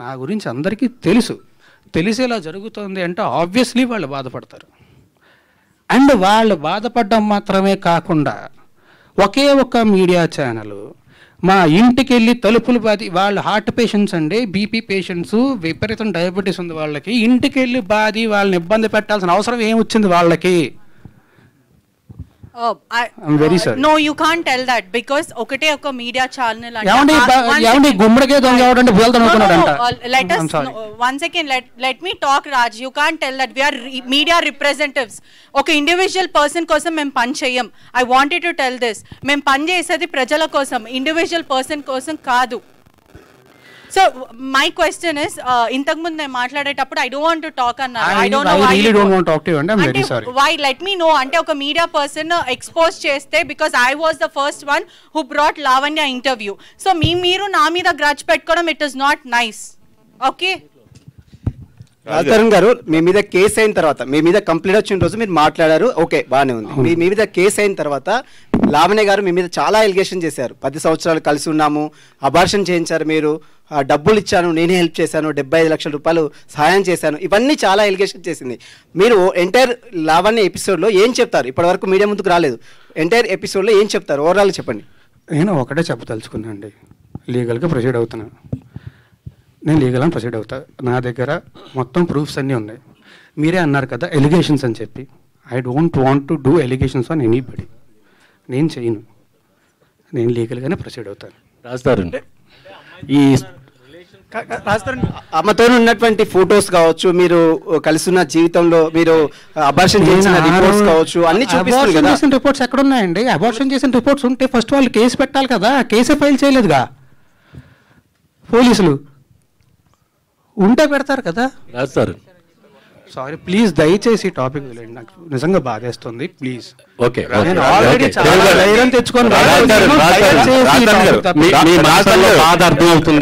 నా గురించి అందరికీ తెలిసి ఇలా జరుగుతుంది అంటే ఆబ్వియస్లీ వాళ్ళు బాధపడతారు. అండ్ వాళ్ళు బాధపడడం మాత్రమే కాకుండా ఒకే ఒక్క మీడియా ఛానల్ మా ఇంటికి వెళ్ళి తలుపులు బాది, వాళ్ళు హార్ట్ పేషెంట్స్ అండి, బీపీ పేషెంట్స్, విపరీతం డయాబెటీస్ ఉంది వాళ్ళకి, ఇంటికి వెళ్ళి బాది వాళ్ళని ఇబ్బంది పెట్టాల్సిన అవసరం ఏమొచ్చింది వాళ్ళకి? I'm very sorry. No, you can't tell that because okate oka media channel yavandi gummdige donga avadante buyalta anukunnadanta. Let us one second, let me talk, Raj. You can't tell that we are media representatives. Oka individual person kosam mem pan cheyam. I wanted to tell this. Mem pan chesedi prajala kosam, individual person kosam kaadu. So my question is, ఇంతకు ముందు నేను మాట్లాడేటప్పుడు I don't want to talk అన్నారు. I don't know why. I really don't want to talk to you and I'm very sorry. Why? Let me know. అంటే ఒక media person expose చేస్తే, because I was the first one who brought Lavanya interview. So మీరు నా మీద grudge పెట్టుకోవడం, it is not nice. Okay? రాజధరన్ గారు, మీ మీద case అయిన తర్వాత, మీ మీద కంప్లైంట్ వచ్చిన రోజు మీరు మాట్లాడారు, ఓకే బాగానే ఉంది. మీ మీద కేసు అయిన తర్వాత లావణ్య గారు మీ మీద చాలా ఎలిగేషన్ చేశారు. 10 సంవత్సరాలు కలిసి ఉన్నాము, అబార్షన్ చేయించారు, మీరు డబ్బులు ఇచ్చాను, నేనే హెల్ప్ చేశాను, 75 లక్షల రూపాయలు సహాయం చేశాను, ఇవన్నీ చాలా ఎలిగేషన్ చేసింది. మీరు ఎంటైర్ లావణ్య ఎపిసోడ్లో ఏం చెప్తారు? ఇప్పటివరకు మీడియా ముందుకు రాలేదు. ఎంటైర్ ఎపిసోడ్లో ఏం చెప్తారు? ఓవరాల్ చెప్పండి. నేను ఒకటే చెప్పదలుచుకున్నాను అండి, లీగల్గా ప్రొసీడ్ అవుతున్నాను. నేను లీగల్గా ప్రొసీడ్ అవుతా. నా దగ్గర మొత్తం ప్రూఫ్స్ అన్నీ ఉన్నాయి. మీరే అన్నారు కదా ఎలిగేషన్స్ అని చెప్పి. I don't want to do allegations on anybody. నేను చేయను. నేను లీగల్గానే ప్రొసీడ్ అవుతాను. రాజధరన్, ఈ అమ్మతో ఉన్నటువంటి ఫొటోస్ కావచ్చు, మీరు కలిసిన జీవితంలో మీరు అబార్షన్ చేసిన రిపోర్ట్స్ కావచ్చు, అన్ని చూపిస్తారు కదా. చేసిన రిపోర్ట్స్ ఎక్కడ ఉన్నాయండి? అబార్షన్ చేసిన రిపోర్ట్స్ ఉంటే ఫస్ట్ వాళ్ళు కేసు పెట్టాలి కదా. కేసే ఫైల్ చేయలేదుగా పోలీసులు. ఉంటే పెడతారు కదా. రాజధరన్, సారీ ప్లీజ్, దయచేసి టాపిక్ నాకు నిజంగా బాధేస్తుంది ప్లీజ్. ఓకే, తెచ్చుకొని బాధ అర్థం అవుతుంది.